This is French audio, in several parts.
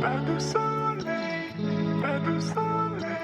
Pas de soleil, pas de soleil,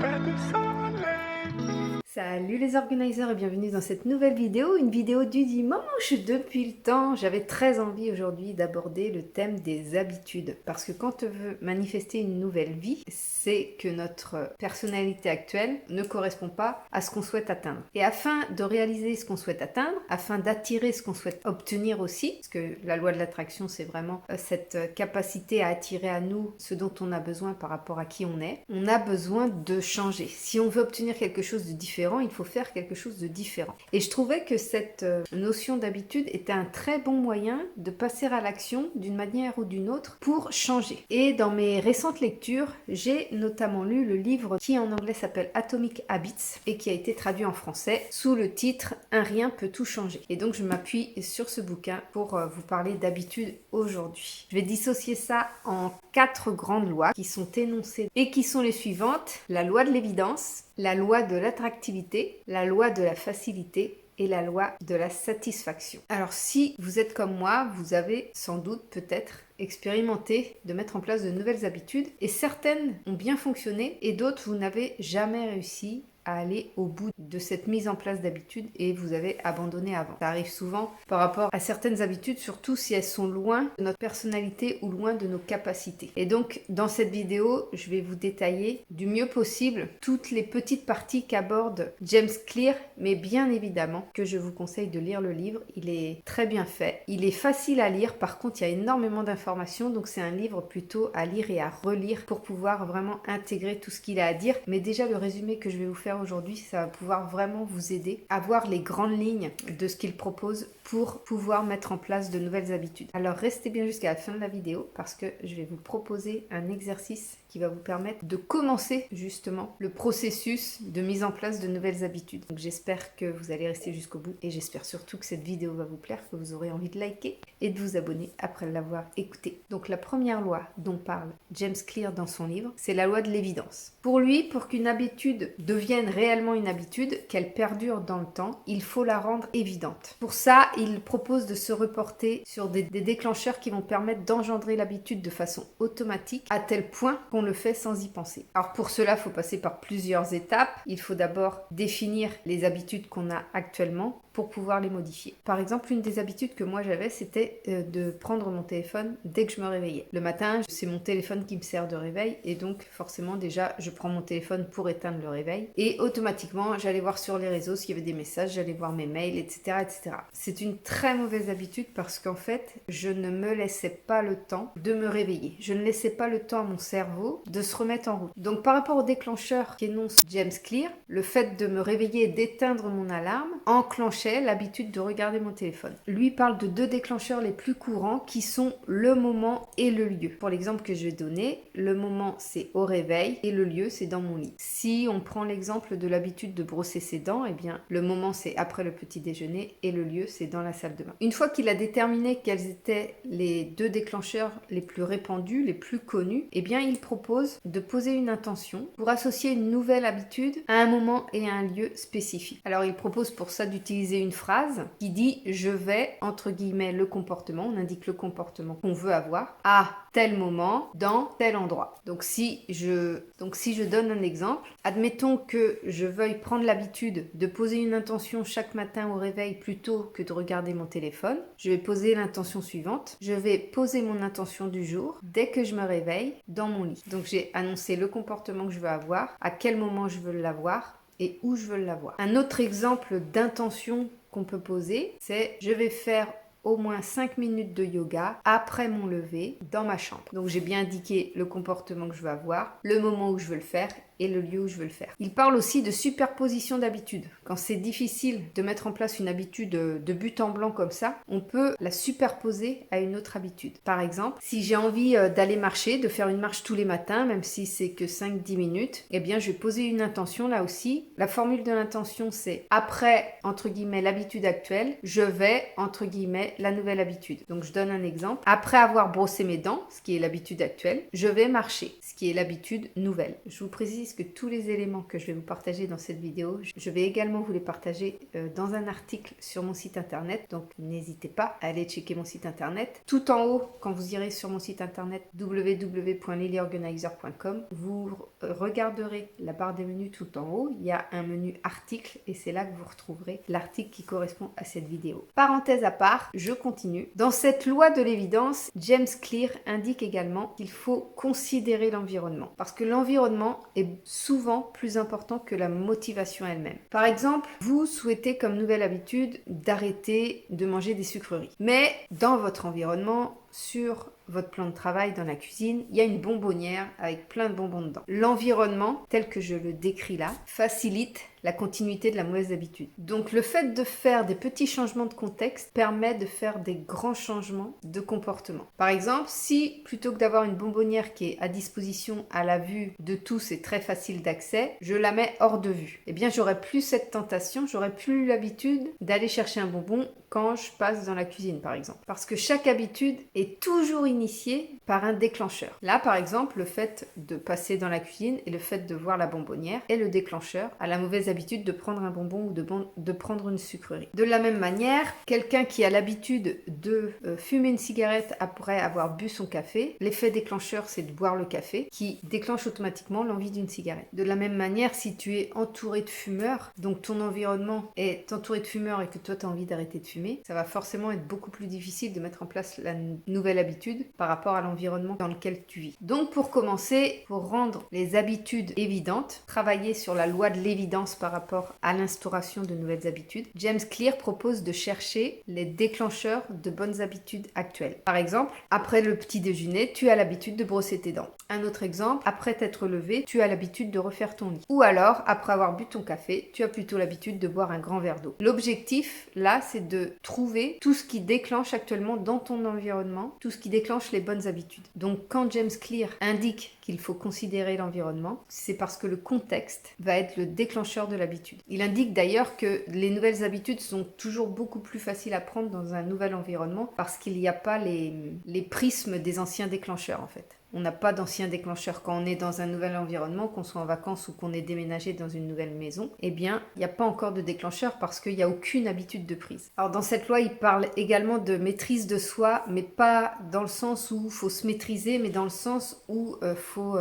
pas de soleil. Salut les organisers et bienvenue dans cette nouvelle vidéo, une vidéo du dimanche. Depuis le temps, j'avais très envie aujourd'hui d'aborder le thème des habitudes. Parce que quand on veut manifester une nouvelle vie, c'est que notre personnalité actuelle ne correspond pas à ce qu'on souhaite atteindre. Et afin de réaliser ce qu'on souhaite atteindre, afin d'attirer ce qu'on souhaite obtenir aussi, parce que la loi de l'attraction c'est vraiment cette capacité à attirer à nous ce dont on a besoin par rapport à qui on a besoin de changer. Si on veut obtenir quelque chose de différent, il faut faire quelque chose de différent. Et je trouvais que cette notion d'habitude était un très bon moyen de passer à l'action d'une manière ou d'une autre pour changer. Et dans mes récentes lectures, j'ai notamment lu le livre qui en anglais s'appelle Atomic Habits et qui a été traduit en français sous le titre Un rien peut tout changer. Et donc je m'appuie sur ce bouquin pour vous parler d'habitude aujourd'hui. Je vais dissocier ça en 4 grandes lois qui sont énoncées et qui sont les suivantes: la loi de l'évidence, la loi de l'attractivité, la loi de la facilité et la loi de la satisfaction. Alors si vous êtes comme moi, vous avez sans doute peut-être expérimenté de mettre en place de nouvelles habitudes et certaines ont bien fonctionné et d'autres vous n'avez jamais réussi à aller au bout de cette mise en place d'habitudes et vous avez abandonné avant. Ça arrive souvent par rapport à certaines habitudes, surtout si elles sont loin de notre personnalité ou loin de nos capacités. Et donc, dans cette vidéo, je vais vous détailler du mieux possible toutes les petites parties qu'aborde James Clear, mais bien évidemment que je vous conseille de lire le livre. Il est très bien fait. Il est facile à lire, par contre, il y a énormément d'informations, donc c'est un livre plutôt à lire et à relire pour pouvoir vraiment intégrer tout ce qu'il a à dire. Mais déjà, le résumé que je vais vous faire aujourd'hui, ça va pouvoir vraiment vous aider à voir les grandes lignes de ce qu'il propose pour pouvoir mettre en place de nouvelles habitudes. Alors restez bien jusqu'à la fin de la vidéo parce que je vais vous proposer un exercice qui va vous permettre de commencer justement le processus de mise en place de nouvelles habitudes. Donc j'espère que vous allez rester jusqu'au bout et j'espère surtout que cette vidéo va vous plaire, que vous aurez envie de liker et de vous abonner après l'avoir écoutée. Donc la première loi dont parle James Clear dans son livre, c'est la loi de l'évidence. Pour lui, pour qu'une habitude devienne réellement une habitude, qu'elle perdure dans le temps, il faut la rendre évidente. Pour ça, il propose de se reporter sur des déclencheurs qui vont permettre d'engendrer l'habitude de façon automatique à tel point qu'on le fait sans y penser. Alors pour cela, il faut passer par plusieurs étapes. Il faut d'abord définir les habitudes qu'on a actuellement pour pouvoir les modifier. Par exemple, une des habitudes que moi j'avais, c'était de prendre mon téléphone dès que je me réveillais. Le matin, c'est mon téléphone qui me sert de réveil et donc forcément déjà, je prends mon téléphone pour éteindre le réveil et automatiquement, j'allais voir sur les réseaux s'il y avait des messages, j'allais voir mes mails, etc., etc. C'est une très mauvaise habitude parce qu'en fait, je ne me laissais pas le temps de me réveiller. Je ne laissais pas le temps à mon cerveau de se remettre en route. Donc par rapport au déclencheur qu'énonce James Clear, le fait de me réveiller et d'éteindre mon alarme enclenchait l'habitude de regarder mon téléphone. Lui parle de 2 déclencheurs les plus courants qui sont le moment et le lieu. Pour l'exemple que je vais donner, le moment c'est au réveil et le lieu c'est dans mon lit. Si on prend l'exemple de l'habitude de brosser ses dents, eh bien le moment c'est après le petit déjeuner et le lieu c'est dans la salle de bain. Une fois qu'il a déterminé quels étaient les 2 déclencheurs les plus répandus, les plus connus, eh bien il propose de poser une intention pour associer une nouvelle habitude à un moment et à un lieu spécifique. Alors il propose pour ça d'utiliser une phrase qui dit je vais, entre guillemets, le comportement, on indique le comportement qu'on veut avoir à tel moment, dans tel endroit. Donc si je donne un exemple, admettons que je veuille prendre l'habitude de poser une intention chaque matin au réveil plutôt que de regarder mon téléphone, je vais poser l'intention suivante. Je vais poser mon intention du jour dès que je me réveille dans mon lit. Donc j'ai annoncé le comportement que je veux avoir, à quel moment je veux l'avoir et où je veux l'avoir. Un autre exemple d'intention qu'on peut poser, c'est je vais faire au moins 5 minutes de yoga après mon lever dans ma chambre. Donc j'ai bien indiqué le comportement que je veux avoir, le moment où je veux le faire et le lieu où je veux le faire. Il parle aussi de superposition d'habitudes. Quand c'est difficile de mettre en place une habitude de but en blanc comme ça, on peut la superposer à une autre habitude. Par exemple, si j'ai envie d'aller marcher, de faire une marche tous les matins, même si c'est que 5-10 minutes, eh bien je vais poser une intention là aussi. La formule de l'intention c'est après, entre guillemets, l'habitude actuelle, je vais, entre guillemets, la nouvelle habitude. Donc je donne un exemple. Après avoir brossé mes dents, ce qui est l'habitude actuelle, je vais marcher, ce qui est l'habitude nouvelle. Je vous précise précise que tous les éléments que je vais vous partager dans cette vidéo, je vais également vous les partager dans un article sur mon site internet, donc n'hésitez pas à aller checker mon site internet. Tout en haut, quand vous irez sur mon site internet www.lilyorganizer.com, vous regarderez la barre des menus tout en haut, il y a un menu article et c'est là que vous retrouverez l'article qui correspond à cette vidéo. Parenthèse à part, je continue. Dans cette loi de l'évidence, James Clear indique également qu'il faut considérer l'environnement parce que l'environnement est souvent plus important que la motivation elle-même. Par exemple, vous souhaitez comme nouvelle habitude d'arrêter de manger des sucreries. Mais dans votre environnement, sur votre plan de travail dans la cuisine, il y a une bonbonnière avec plein de bonbons dedans. L'environnement, tel que je le décris là, facilite la continuité de la mauvaise habitude. Donc le fait de faire des petits changements de contexte permet de faire des grands changements de comportement. Par exemple, si plutôt que d'avoir une bonbonnière qui est à disposition à la vue de tous et très facile d'accès, je la mets hors de vue, eh bien j'aurai plus cette tentation, j'aurai plus l'habitude d'aller chercher un bonbon quand je passe dans la cuisine par exemple. Parce que chaque habitude est toujours initiée par un déclencheur. Là par exemple, le fait de passer dans la cuisine et le fait de voir la bonbonnière est le déclencheur à la mauvaise habitude de prendre un bonbon ou de prendre une sucrerie. De la même manière, quelqu'un qui a l'habitude de fumer une cigarette après avoir bu son café, l'effet déclencheur c'est de boire le café qui déclenche automatiquement l'envie d'une cigarette. De la même manière, si tu es entouré de fumeurs, donc ton environnement est entouré de fumeurs et que toi tu as envie d'arrêter de fumer, ça va forcément être beaucoup plus difficile de mettre en place la nouvelle habitude par rapport à l'environnement dans lequel tu vis. Donc pour commencer, pour rendre les habitudes évidentes, travailler sur la loi de l'évidence par rapport à l'instauration de nouvelles habitudes, James Clear propose de chercher les déclencheurs de bonnes habitudes actuelles. Par exemple, après le petit déjeuner, tu as l'habitude de brosser tes dents. Un autre exemple, après t'être levé, tu as l'habitude de refaire ton lit. Ou alors, après avoir bu ton café, tu as plutôt l'habitude de boire un grand verre d'eau. L'objectif, là, c'est de trouver tout ce qui déclenche actuellement dans ton environnement, tout ce qui déclenche les bonnes habitudes. Donc, quand James Clear indique qu'il faut considérer l'environnement, c'est parce que le contexte va être le déclencheur de l'habitude. Il indique d'ailleurs que les nouvelles habitudes sont toujours beaucoup plus faciles à prendre dans un nouvel environnement parce qu'il n'y a pas les prismes des anciens déclencheurs en fait. On n'a pas d'anciens déclencheurs quand on est dans un nouvel environnement, qu'on soit en vacances ou qu'on est déménagé dans une nouvelle maison. Eh bien, il n'y a pas encore de déclencheur parce qu'il n'y a aucune habitude de prise. Alors dans cette loi, il parle également de maîtrise de soi, mais pas dans le sens où il faut se maîtriser, mais dans le sens où il faut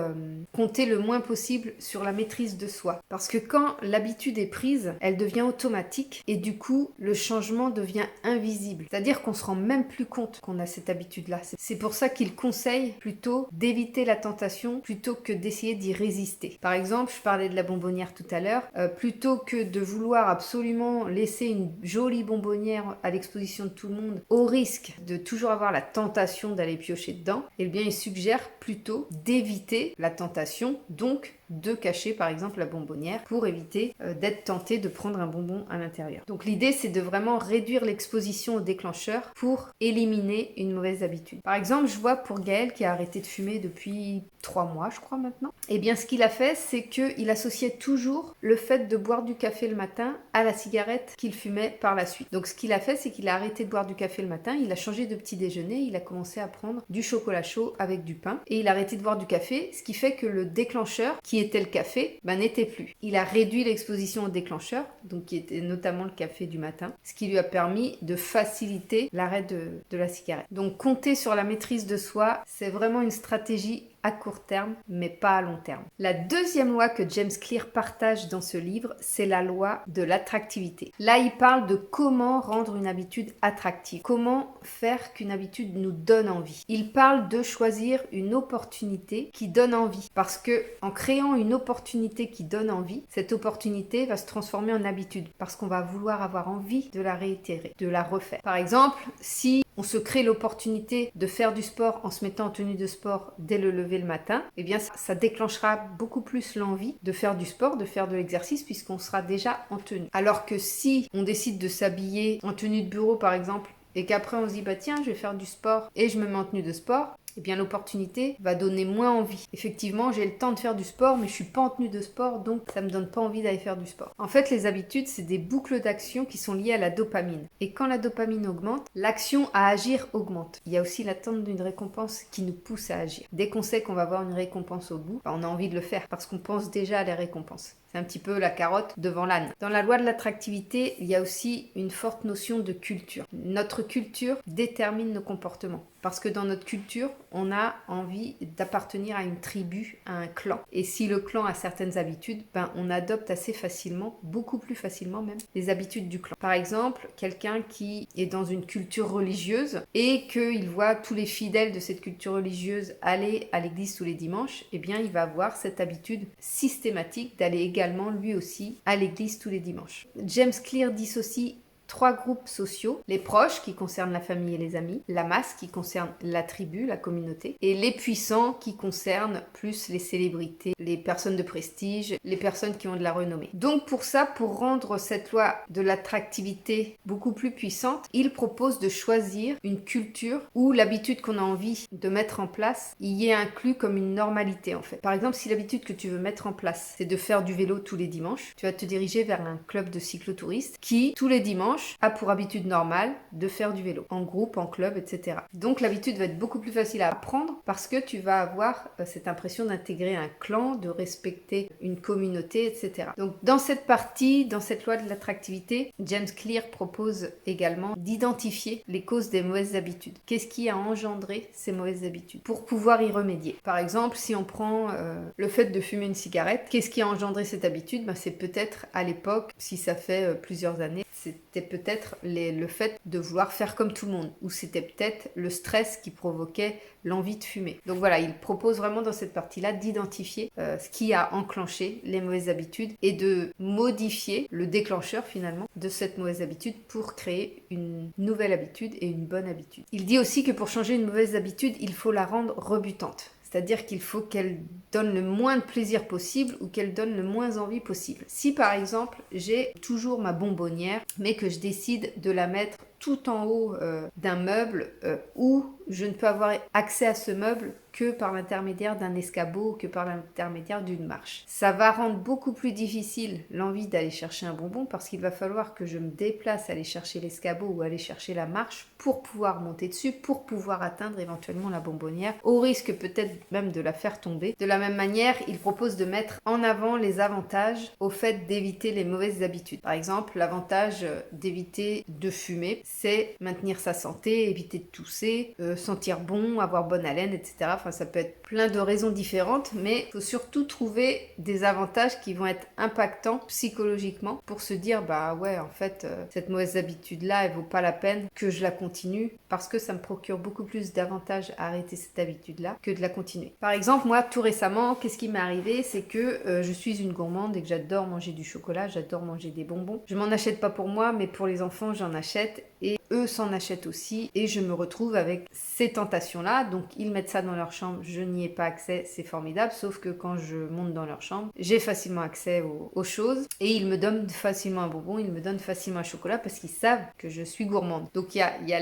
compter le moins possible sur la maîtrise de soi. Parce que quand l'habitude est prise, elle devient automatique et du coup, le changement devient invisible. C'est-à-dire qu'on se rend même plus compte qu'on a cette habitude-là. C'est pour ça qu'il conseille plutôt d'éviter la tentation plutôt que d'essayer d'y résister. Par exemple, je parlais de la bonbonnière tout à l'heure, plutôt que de vouloir absolument laisser une jolie bonbonnière à l'exposition de tout le monde, au risque de toujours avoir la tentation d'aller piocher dedans, eh bien il suggère plutôt d'éviter la tentation, donc de cacher par exemple la bonbonnière pour éviter d'être tenté de prendre un bonbon à l'intérieur. Donc l'idée c'est de vraiment réduire l'exposition au déclencheur pour éliminer une mauvaise habitude. Par exemple, je vois pour Gaël qui a arrêté de fumer depuis 3 mois je crois maintenant, et bien ce qu'il a fait c'est qu'il associait toujours le fait de boire du café le matin à la cigarette qu'il fumait par la suite. Donc ce qu'il a fait c'est qu'il a arrêté de boire du café le matin, il a changé de petit déjeuner, il a commencé à prendre du chocolat chaud avec du pain et il a arrêté de boire du café, ce qui fait que le déclencheur qui était le café, n'était plus. Il a réduit l'exposition au déclencheur, donc qui était notamment le café du matin, ce qui lui a permis de faciliter l'arrêt de la cigarette. Donc compter sur la maîtrise de soi, c'est vraiment une stratégie à court terme, mais pas à long terme. La deuxième loi que James Clear partage dans ce livre, c'est la loi de l'attractivité. Là, il parle de comment rendre une habitude attractive, comment faire qu'une habitude nous donne envie. Il parle de choisir une opportunité qui donne envie, parce que en créant une opportunité qui donne envie, cette opportunité va se transformer en habitude, parce qu'on va vouloir avoir envie de la réitérer, de la refaire. Par exemple, si on se crée l'opportunité de faire du sport en se mettant en tenue de sport dès le lever le matin, eh bien ça déclenchera beaucoup plus l'envie de faire du sport, de faire de l'exercice puisqu'on sera déjà en tenue. Alors que si on décide de s'habiller en tenue de bureau par exemple et qu'après on se dit bah tiens je vais faire du sport et je me mets en tenue de sport, eh bien l'opportunité va donner moins envie. Effectivement, j'ai le temps de faire du sport, mais je suis pas en tenue de sport, donc ça me donne pas envie d'aller faire du sport. En fait, les habitudes, c'est des boucles d'action qui sont liées à la dopamine. Et quand la dopamine augmente, l'action à agir augmente. Il y a aussi l'attente d'une récompense qui nous pousse à agir. Dès qu'on sait qu'on va avoir une récompense au bout, on a envie de le faire parce qu'on pense déjà à la récompense. C'est un petit peu la carotte devant l'âne. Dans la loi de l'attractivité, il y a aussi une forte notion de culture. Notre culture détermine nos comportements. Parce que dans notre culture, on a envie d'appartenir à une tribu, à un clan. Et si le clan a certaines habitudes, on adopte assez facilement, beaucoup plus facilement même, les habitudes du clan. Par exemple, quelqu'un qui est dans une culture religieuse et qu'il voit tous les fidèles de cette culture religieuse aller à l'église tous les dimanches, eh bien il va avoir cette habitude systématique d'aller également lui aussi à l'église tous les dimanches. James Clear dissocie 3 groupes sociaux, les proches qui concernent la famille et les amis, la masse qui concerne la tribu, la communauté, et les puissants qui concernent plus les célébrités, les personnes de prestige, les personnes qui ont de la renommée. Donc pour ça, pour rendre cette loi de l'attractivité beaucoup plus puissante, il propose de choisir une culture où l'habitude qu'on a envie de mettre en place y est inclus comme une normalité en fait. Par exemple, si l'habitude que tu veux mettre en place, c'est de faire du vélo tous les dimanches, tu vas te diriger vers un club de cyclotouristes qui, tous les dimanches, a pour habitude normale de faire du vélo, en groupe, en club, etc. Donc l'habitude va être beaucoup plus facile à apprendre parce que tu vas avoir cette impression d'intégrer un clan, de respecter une communauté, etc. Donc dans cette partie, dans cette loi de l'attractivité, James Clear propose également d'identifier les causes des mauvaises habitudes. Qu'est-ce qui a engendré ces mauvaises habitudes pour pouvoir y remédier. Par exemple, si on prend le fait de fumer une cigarette, qu'est-ce qui a engendré cette habitude? C'est peut-être à l'époque, si ça fait plusieurs années, c'était peut-être le fait de vouloir faire comme tout le monde, ou c'était peut-être le stress qui provoquait l'envie de fumer. Donc voilà, il propose vraiment dans cette partie-là d'identifier ce qui a enclenché les mauvaises habitudes et de modifier le déclencheur finalement de cette mauvaise habitude pour créer une nouvelle habitude et une bonne habitude. Il dit aussi que pour changer une mauvaise habitude, il faut la rendre rebutante. C'est-à-dire qu'il faut qu'elle donne le moins de plaisir possible ou qu'elle donne le moins envie possible. Si par exemple, j'ai toujours ma bonbonnière, mais que je décide de la mettre tout en haut d'un meuble où je ne peux avoir accès à ce meuble que par l'intermédiaire d'un escabeau, que par l'intermédiaire d'une marche. Ça va rendre beaucoup plus difficile l'envie d'aller chercher un bonbon parce qu'il va falloir que je me déplace aller chercher l'escabeau ou aller chercher la marche pour pouvoir monter dessus, pour pouvoir atteindre éventuellement la bonbonnière, au risque peut-être même de la faire tomber. De la même manière, il propose de mettre en avant les avantages au fait d'éviter les mauvaises habitudes. Par exemple, l'avantage d'éviter de fumer, c'est maintenir sa santé, éviter de tousser, sentir bon, avoir bonne haleine, etc. Enfin, ça peut être plein de raisons différentes, mais il faut surtout trouver des avantages qui vont être impactants psychologiquement pour se dire, bah ouais, en fait, cette mauvaise habitude-là, elle vaut pas la peine que je la continue parce que ça me procure beaucoup plus d'avantages à arrêter cette habitude-là que de la continuer. Par exemple, moi, tout récemment, qu'est-ce qui m'est arrivé? C'est que je suis une gourmande et que j'adore manger du chocolat, j'adore manger des bonbons. Je m'en achète pas pour moi, mais pour les enfants, j'en achète et eux s'en achètent aussi et je me retrouve avec ces tentations-là. Donc, ils mettent ça dans leur chambre, je n'y ai pas accès, c'est formidable, sauf que quand je monte dans leur chambre, j'ai facilement accès aux choses et ils me donnent facilement un bonbon, ils me donnent facilement un chocolat parce qu'ils savent que je suis gourmande. Donc, il y a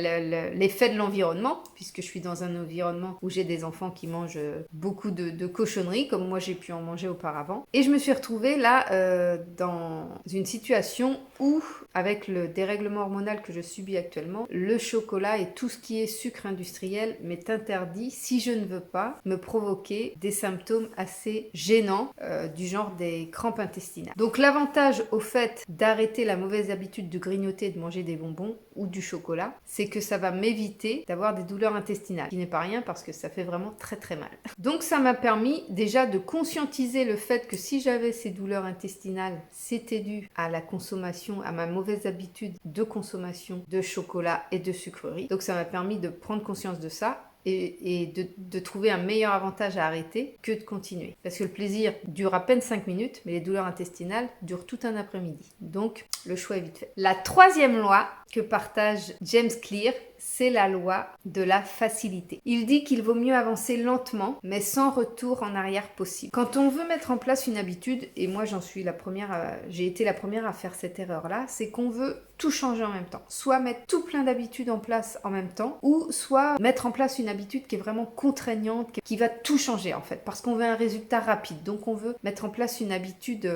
l'effet de l'environnement, puisque je suis dans un environnement où j'ai des enfants qui mangent beaucoup de cochonneries, comme moi j'ai pu en manger auparavant. Et je me suis retrouvée là dans une situation où, avec le dérèglement hormonal que je subis actuellement, le chocolat et tout ce qui est sucre industriel m'est interdit si je ne veux pas me provoquer des symptômes assez gênants du genre des crampes intestinales. Donc l'avantage au fait d'arrêter la mauvaise habitude de grignoter et de manger des bonbons ou du chocolat, c'est que ça va m'éviter d'avoir des douleurs intestinales, qui n'est pas rien parce que ça fait vraiment très très mal. Donc ça m'a permis déjà de conscientiser le fait que si j'avais ces douleurs intestinales, c'était dû à la consommation, à ma mauvaise habitude de consommation de chocolat et de sucreries. Donc ça m'a permis de prendre conscience de ça et de trouver un meilleur avantage à arrêter que de continuer. Parce que le plaisir dure à peine 5 minutes, mais les douleurs intestinales durent tout un après-midi. Donc, le choix est vite fait. La troisième loi que partage James Clear, c'est la loi de la facilité. Il dit qu'il vaut mieux avancer lentement, mais sans retour en arrière possible. Quand on veut mettre en place une habitude, et moi j'ai été la première à faire cette erreur-là, c'est qu'on veut tout changer en même temps. Soit mettre tout plein d'habitudes en place en même temps, ou soit mettre en place une habitude qui est vraiment contraignante, qui va tout changer en fait, parce qu'on veut un résultat rapide. Donc on veut mettre en place une habitude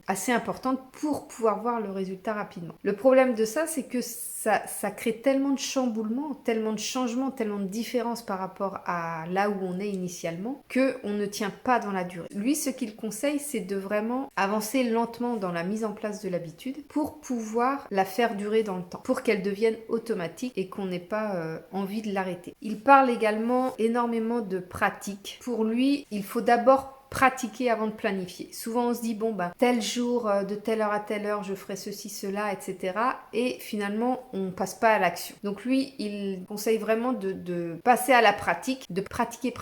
assez importante pour pouvoir voir le résultat rapidement. Le problème de ça, c'est que ça crée tellement de chamboulements, tellement de changements, tellement de différences par rapport à là où on est initialement, qu'on ne tient pas dans la durée. Lui, ce qu'il conseille, c'est de vraiment avancer lentement dans la mise en place de l'habitude pour pouvoir la faire durer dans le temps, pour qu'elle devienne automatique et qu'on n'ait pas envie de l'arrêter. Il parle également énormément de pratique. Pour lui, il faut d'abord pratiquer avant de planifier. Souvent on se dit bon tel jour de telle heure à telle heure je ferai ceci, cela, etc. Et finalement on passe pas à l'action. Donc lui il conseille vraiment de passer à la pratique, de pratiquer,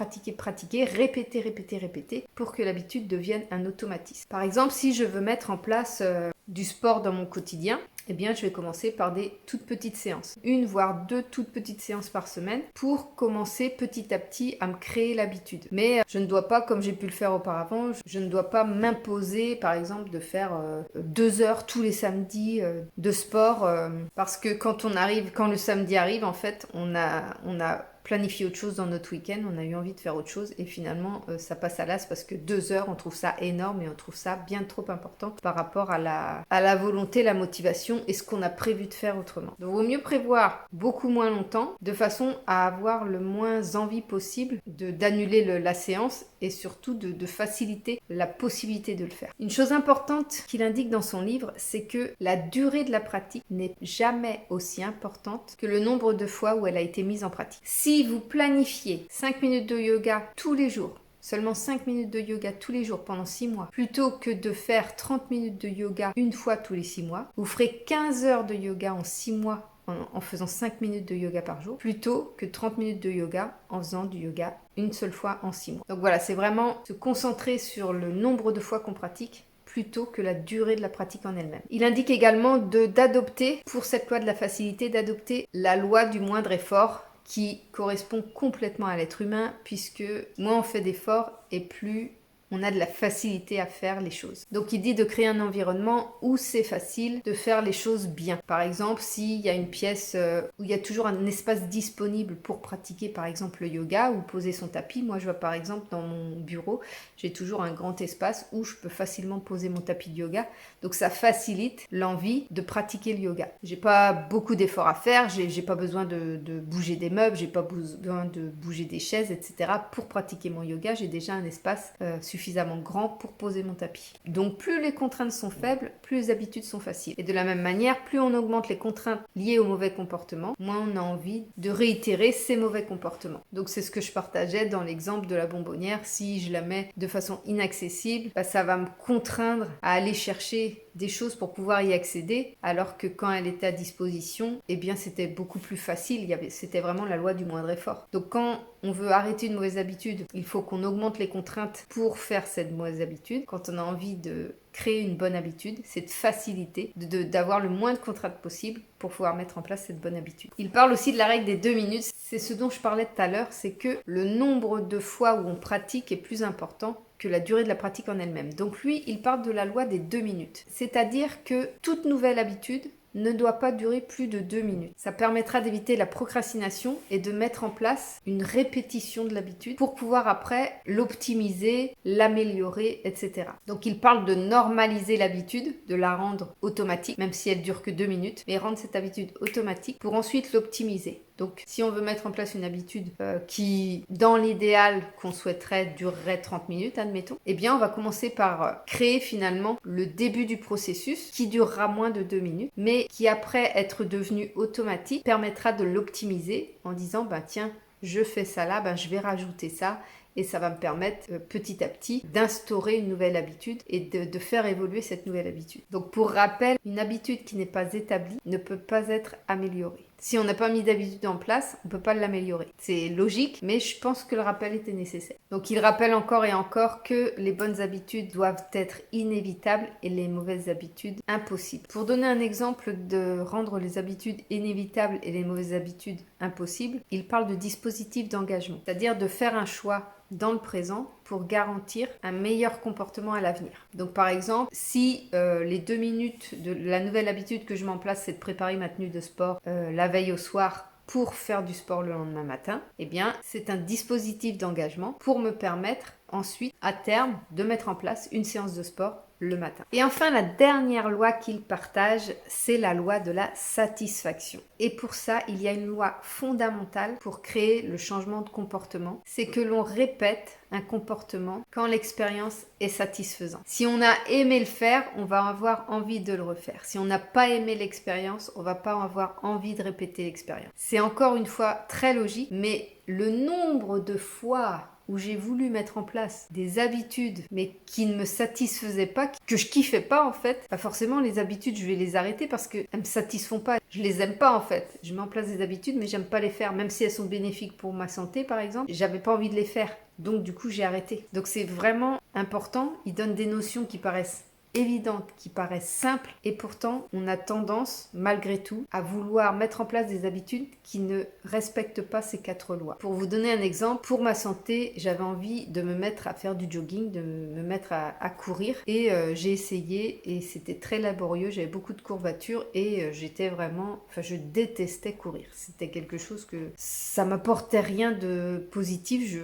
répéter pour que l'habitude devienne un automatisme. Par exemple si je veux mettre en place du sport dans mon quotidien, eh bien je vais commencer par des toutes petites séances. 1 voire 2 toutes petites séances par semaine pour commencer petit à petit à me créer l'habitude. Mais je ne dois pas, comme j'ai pu le faire auparavant, je ne dois pas m'imposer par exemple de faire 2 heures tous les samedis de sport parce que quand le samedi arrive en fait on a planifier autre chose dans notre week-end, on a eu envie de faire autre chose et finalement ça passe à l'as parce que 2 heures on trouve ça énorme et on trouve ça bien trop important par rapport à la volonté, la motivation et ce qu'on a prévu de faire autrement. Donc il vaut mieux prévoir beaucoup moins longtemps de façon à avoir le moins envie possible d'annuler la séance et surtout de faciliter la possibilité de le faire. Une chose importante qu'il indique dans son livre, c'est que la durée de la pratique n'est jamais aussi importante que le nombre de fois où elle a été mise en pratique. Si vous planifiez 5 minutes de yoga tous les jours, seulement 5 minutes de yoga tous les jours pendant 6 mois, plutôt que de faire 30 minutes de yoga une fois tous les 6 mois, vous ferez 15 heures de yoga en 6 mois en faisant 5 minutes de yoga par jour, plutôt que 30 minutes de yoga en faisant du yoga une seule fois en 6 mois. Donc voilà, c'est vraiment se concentrer sur le nombre de fois qu'on pratique plutôt que la durée de la pratique en elle-même. Il indique également d'adopter, pour cette loi de la facilité, d'adopter la loi du moindre effort qui correspond complètement à l'être humain puisque moins on fait d'efforts et plus on a de la facilité à faire les choses. Donc il dit de créer un environnement où c'est facile de faire les choses bien. Par exemple, s'il y a une pièce où il y a toujours un espace disponible pour pratiquer par exemple le yoga ou poser son tapis. Moi je vois par exemple dans mon bureau, j'ai toujours un grand espace où je peux facilement poser mon tapis de yoga. Donc ça facilite l'envie de pratiquer le yoga. J'ai pas beaucoup d'efforts à faire, j'ai pas besoin de bouger des meubles, j'ai pas besoin de bouger des chaises, etc. Pour pratiquer mon yoga, j'ai déjà un espace suffisamment grand pour poser mon tapis. Donc plus les contraintes sont faibles, plus les habitudes sont faciles. Et de la même manière, plus on augmente les contraintes liées au mauvais comportement, moins on a envie de réitérer ces mauvais comportements. Donc c'est ce que je partageais dans l'exemple de la bonbonnière. Si je la mets de façon inaccessible, ça va me contraindre à aller chercher des choses pour pouvoir y accéder, alors que quand elle était à disposition, eh bien c'était beaucoup plus facile, c'était vraiment la loi du moindre effort. Donc quand on veut arrêter une mauvaise habitude, il faut qu'on augmente les contraintes pour faire cette mauvaise habitude. Quand on a envie de créer une bonne habitude, c'est de faciliter, d'avoir le moins de contraintes possible pour pouvoir mettre en place cette bonne habitude. Il parle aussi de la règle des 2 minutes, c'est ce dont je parlais tout à l'heure, c'est que le nombre de fois où on pratique est plus important que la durée de la pratique en elle-même. Donc lui, il parle de la loi des 2 minutes. C'est-à-dire que toute nouvelle habitude ne doit pas durer plus de 2 minutes. Ça permettra d'éviter la procrastination et de mettre en place une répétition de l'habitude pour pouvoir après l'optimiser, l'améliorer, etc. Donc il parle de normaliser l'habitude, de la rendre automatique, même si elle dure que 2 minutes, mais rendre cette habitude automatique pour ensuite l'optimiser. Donc si on veut mettre en place une habitude qui, dans l'idéal qu'on souhaiterait, durerait 30 minutes, admettons, eh bien on va commencer par créer finalement le début du processus qui durera moins de 2 minutes, mais qui après être devenu automatique permettra de l'optimiser en disant tiens, je fais ça là, je vais rajouter ça. Et ça va me permettre petit à petit d'instaurer une nouvelle habitude et de faire évoluer cette nouvelle habitude. Donc pour rappel, une habitude qui n'est pas établie ne peut pas être améliorée. Si on n'a pas mis d'habitude en place, on ne peut pas l'améliorer. C'est logique, mais je pense que le rappel était nécessaire. Donc il rappelle encore et encore que les bonnes habitudes doivent être inévitables et les mauvaises habitudes impossibles. Pour donner un exemple de rendre les habitudes inévitables et les mauvaises habitudes impossibles, il parle de dispositif d'engagement, c'est-à-dire de faire un choix dans le présent pour garantir un meilleur comportement à l'avenir. Donc par exemple, si les 2 minutes de la nouvelle habitude que je mets en place, c'est de préparer ma tenue de sport la veille au soir pour faire du sport le lendemain matin, eh bien c'est un dispositif d'engagement pour me permettre ensuite, à terme, de mettre en place une séance de sport le matin. Et enfin, la dernière loi qu'il partage, c'est la loi de la satisfaction. Et pour ça, il y a une loi fondamentale pour créer le changement de comportement. C'est que l'on répète un comportement quand l'expérience est satisfaisante. Si on a aimé le faire, on va avoir envie de le refaire. Si on n'a pas aimé l'expérience, on va pas avoir envie de répéter l'expérience. C'est encore une fois très logique, mais le nombre de fois où j'ai voulu mettre en place des habitudes mais qui ne me satisfaisaient pas, que je kiffais pas en fait, bah forcément les habitudes je vais les arrêter parce qu'elles me satisfont pas. Je les aime pas en fait. Je mets en place des habitudes mais j'aime pas les faire, même si elles sont bénéfiques pour ma santé par exemple, j'avais pas envie de les faire. Donc du coup j'ai arrêté. Donc c'est vraiment important, il donne des notions qui paraissent évidentes, qui paraissent simples, et pourtant on a tendance, malgré tout, à vouloir mettre en place des habitudes qui ne respectent pas ces 4 lois. Pour vous donner un exemple, pour ma santé, j'avais envie de me mettre à faire du jogging, de me mettre à courir, et j'ai essayé, et c'était très laborieux, j'avais beaucoup de courbatures, et j'étais vraiment, je détestais courir. C'était quelque chose que ça m'apportait rien de positif,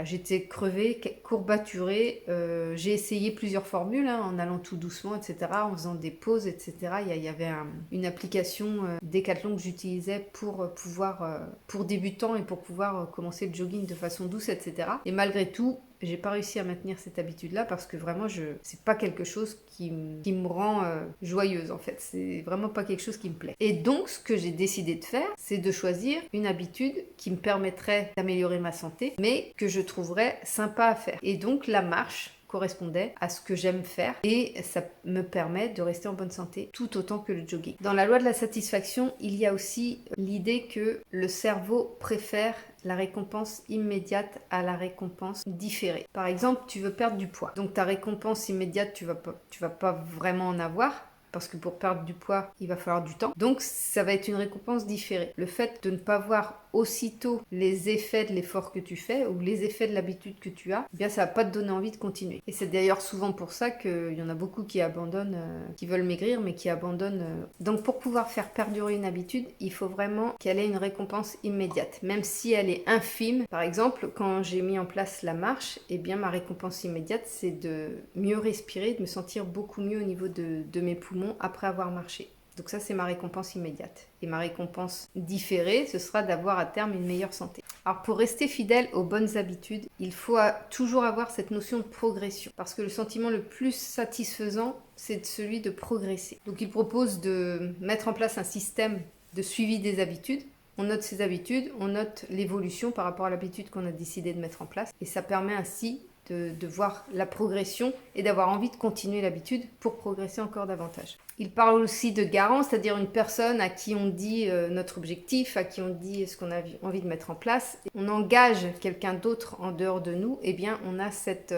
j'étais crevée, courbaturée, j'ai essayé plusieurs formules, en allant tout doucement, etc., en faisant des pauses, etc. Il y avait une application Decathlon que j'utilisais pour pouvoir, pour débutants et pour pouvoir commencer le jogging de façon douce, etc. Et malgré tout, j'ai pas réussi à maintenir cette habitude-là parce que vraiment, c'est pas quelque chose qui me rend joyeuse en fait. C'est vraiment pas quelque chose qui me plaît. Et donc, ce que j'ai décidé de faire, c'est de choisir une habitude qui me permettrait d'améliorer ma santé, mais que je trouverais sympa à faire. Et donc, la marche correspondait à ce que j'aime faire et ça me permet de rester en bonne santé tout autant que le jogging. Dans la loi de la satisfaction, il y a aussi l'idée que le cerveau préfère la récompense immédiate à la récompense différée. Par exemple, tu veux perdre du poids. Donc ta récompense immédiate, tu vas pas vraiment en avoir. Parce que pour perdre du poids, il va falloir du temps. Donc, ça va être une récompense différée. Le fait de ne pas voir aussitôt les effets de l'effort que tu fais ou les effets de l'habitude que tu as, eh bien, ça va pas te donner envie de continuer. Et c'est d'ailleurs souvent pour ça qu'il y en a beaucoup qui abandonnent, qui veulent maigrir, mais qui abandonnent. Donc, pour pouvoir faire perdurer une habitude, il faut vraiment qu'elle ait une récompense immédiate, même si elle est infime. Par exemple, quand j'ai mis en place la marche, eh bien, ma récompense immédiate, c'est de mieux respirer, de me sentir beaucoup mieux au niveau de mes poumons après avoir marché. Donc ça, c'est ma récompense immédiate. Et ma récompense différée, ce sera d'avoir à terme une meilleure santé. Alors pour rester fidèle aux bonnes habitudes, il faut toujours avoir cette notion de progression. Parce que le sentiment le plus satisfaisant, c'est celui de progresser. Donc il propose de mettre en place un système de suivi des habitudes. On note ses habitudes, on note l'évolution par rapport à l'habitude qu'on a décidé de mettre en place. Et ça permet ainsi de voir la progression et d'avoir envie de continuer l'habitude pour progresser encore davantage. Il parle aussi de garant, c'est-à-dire une personne à qui on dit notre objectif, à qui on dit ce qu'on a envie de mettre en place. On engage quelqu'un d'autre en dehors de nous, eh bien on a cette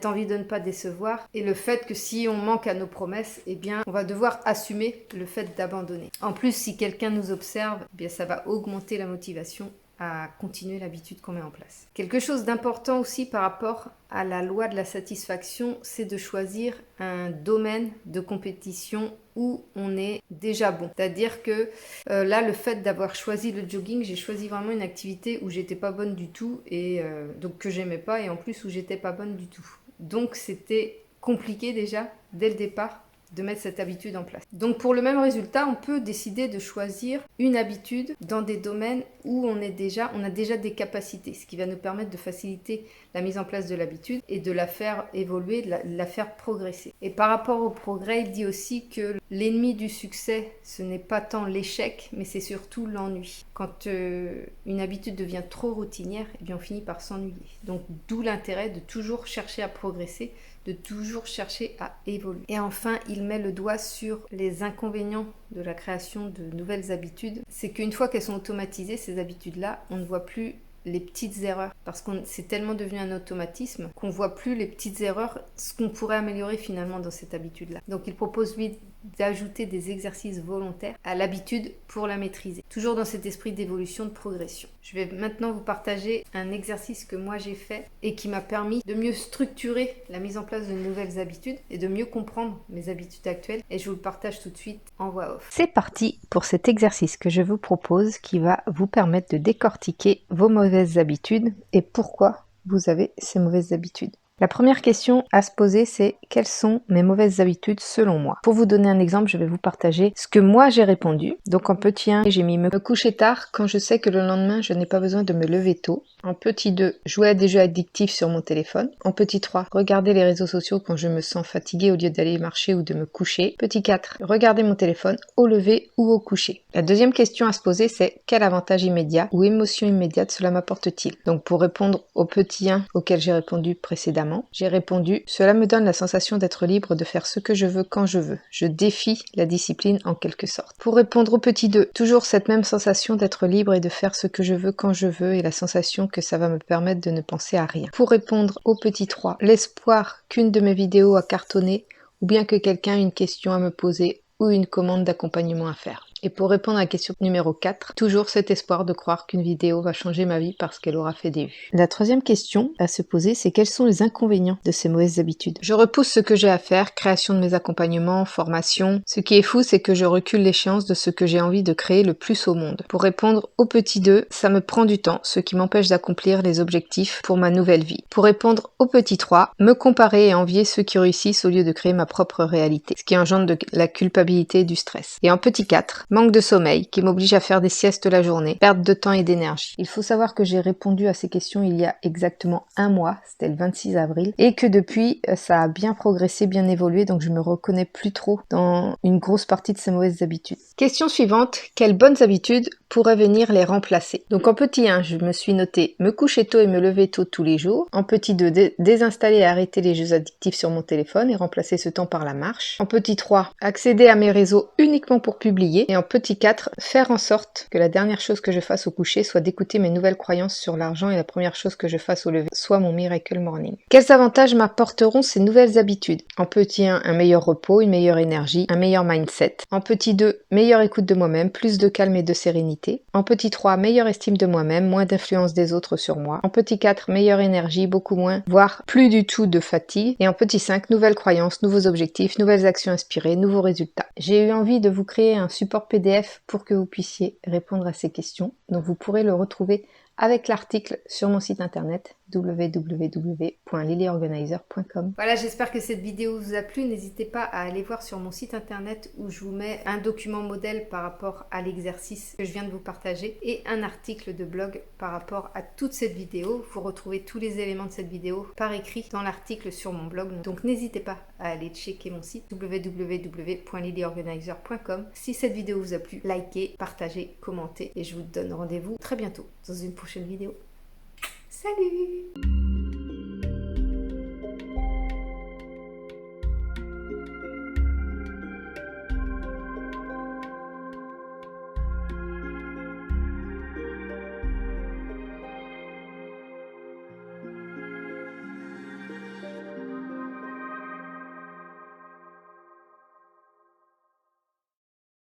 envie de ne pas décevoir et le fait que si on manque à nos promesses, eh bien on va devoir assumer le fait d'abandonner. En plus, si quelqu'un nous observe, eh bien ça va augmenter la motivation à continuer l'habitude qu'on met en place. Quelque chose d'important aussi par rapport à la loi de la satisfaction, c'est de choisir un domaine de compétition où on est déjà bon. C'est-à-dire que là, le fait d'avoir choisi le jogging, j'ai choisi vraiment une activité où j'étais pas bonne du tout et donc que j'aimais pas et en plus où j'étais pas bonne du tout. Donc c'était compliqué déjà dès le départ de mettre cette habitude en place. Donc pour le même résultat, on peut décider de choisir une habitude dans des domaines où on a déjà des capacités, ce qui va nous permettre de faciliter la mise en place de l'habitude et de la faire évoluer, de la faire progresser. Et par rapport au progrès, il dit aussi que l'ennemi du succès, ce n'est pas tant l'échec, mais c'est surtout l'ennui. Quand une habitude devient trop routinière, eh bien on finit par s'ennuyer. Donc d'où l'intérêt de toujours chercher à progresser, de toujours chercher à évoluer. Et enfin, il met le doigt sur les inconvénients de la création de nouvelles habitudes. C'est qu'une fois qu'elles sont automatisées, ces habitudes-là, on ne voit plus les petites erreurs, parce que c'est tellement devenu un automatisme qu'on voit plus les petites erreurs, ce qu'on pourrait améliorer finalement dans cette habitude-là. Donc il propose lui d'ajouter des exercices volontaires à l'habitude pour la maîtriser, toujours dans cet esprit d'évolution, de progression. Je vais maintenant vous partager un exercice que moi j'ai fait et qui m'a permis de mieux structurer la mise en place de nouvelles habitudes et de mieux comprendre mes habitudes actuelles, et je vous le partage tout de suite en voix off. C'est parti pour cet exercice que je vous propose qui va vous permettre de décortiquer vos mauvaises habitudes et pourquoi vous avez ces mauvaises habitudes. La première question à se poser, c'est quelles sont mes mauvaises habitudes selon moi? Pour vous donner un exemple, je vais vous partager ce que moi j'ai répondu. Donc en petit 1, j'ai mis me coucher tard quand je sais que le lendemain je n'ai pas besoin de me lever tôt. En petit 2, jouer à des jeux addictifs sur mon téléphone. En petit 3, regarder les réseaux sociaux quand je me sens fatiguée au lieu d'aller marcher ou de me coucher. Petit 4, regarder mon téléphone au lever ou au coucher. La deuxième question à se poser, c'est quel avantage immédiat ou émotion immédiate cela m'apporte-t-il? Donc pour répondre au petit 1 auquel j'ai répondu précédemment, j'ai répondu « Cela me donne la sensation d'être libre de faire ce que je veux quand je veux. Je défie la discipline en quelque sorte. » Pour répondre au petit 2, toujours cette même sensation d'être libre et de faire ce que je veux quand je veux et la sensation que ça va me permettre de ne penser à rien. Pour répondre au petit 3, l'espoir qu'une de mes vidéos a cartonné ou bien que quelqu'un ait une question à me poser ou une commande d'accompagnement à faire. Et pour répondre à la question numéro 4, toujours cet espoir de croire qu'une vidéo va changer ma vie parce qu'elle aura fait des vues. La troisième question à se poser, c'est quels sont les inconvénients de ces mauvaises habitudes? Je repousse ce que j'ai à faire, création de mes accompagnements, formation. Ce qui est fou, c'est que je recule l'échéance de ce que j'ai envie de créer le plus au monde. Pour répondre au petit 2, ça me prend du temps, ce qui m'empêche d'accomplir les objectifs pour ma nouvelle vie. Pour répondre au petit 3, me comparer et envier ceux qui réussissent au lieu de créer ma propre réalité, ce qui engendre de la culpabilité et du stress. Et en petit 4, manque de sommeil qui m'oblige à faire des siestes la journée, perte de temps et d'énergie. Il faut savoir que j'ai répondu à ces questions il y a exactement un mois, c'était le 26 avril, et que depuis ça a bien progressé, bien évolué, donc je me reconnais plus trop dans une grosse partie de ces mauvaises habitudes. Question suivante, quelles bonnes habitudes pourraient venir les remplacer? Donc en petit 1, je me suis noté me coucher tôt et me lever tôt tous les jours. En petit 2, désinstaller et arrêter les jeux addictifs sur mon téléphone et remplacer ce temps par la marche. En petit 3, accéder à mes réseaux uniquement pour publier. Et en petit 4, faire en sorte que la dernière chose que je fasse au coucher soit d'écouter mes nouvelles croyances sur l'argent et la première chose que je fasse au lever soit mon Miracle Morning. Quels avantages m'apporteront ces nouvelles habitudes? En petit 1, un meilleur repos, une meilleure énergie, un meilleur mindset. En petit 2, meilleure écoute de moi-même, plus de calme et de sérénité. En petit 3, meilleure estime de moi-même, moins d'influence des autres sur moi. En petit 4, meilleure énergie, beaucoup moins, voire plus du tout de fatigue. Et en petit 5, nouvelles croyances, nouveaux objectifs, nouvelles actions inspirées, nouveaux résultats. J'ai eu envie de vous créer un support PDF pour que vous puissiez répondre à ces questions. Donc vous pourrez le retrouver avec l'article sur mon site internet www.lilyorganizer.com. Voilà, j'espère que cette vidéo vous a plu. N'hésitez pas à aller voir sur mon site internet où je vous mets un document modèle par rapport à l'exercice que je viens de vous partager et un article de blog par rapport à toute cette vidéo. Vous retrouvez tous les éléments de cette vidéo par écrit dans l'article sur mon blog. Donc n'hésitez pas à aller checker mon site www.lilyorganizer.com. Si cette vidéo vous a plu, likez, partagez, commentez et je vous donne rendez-vous très bientôt dans une prochaine vidéo. Salut!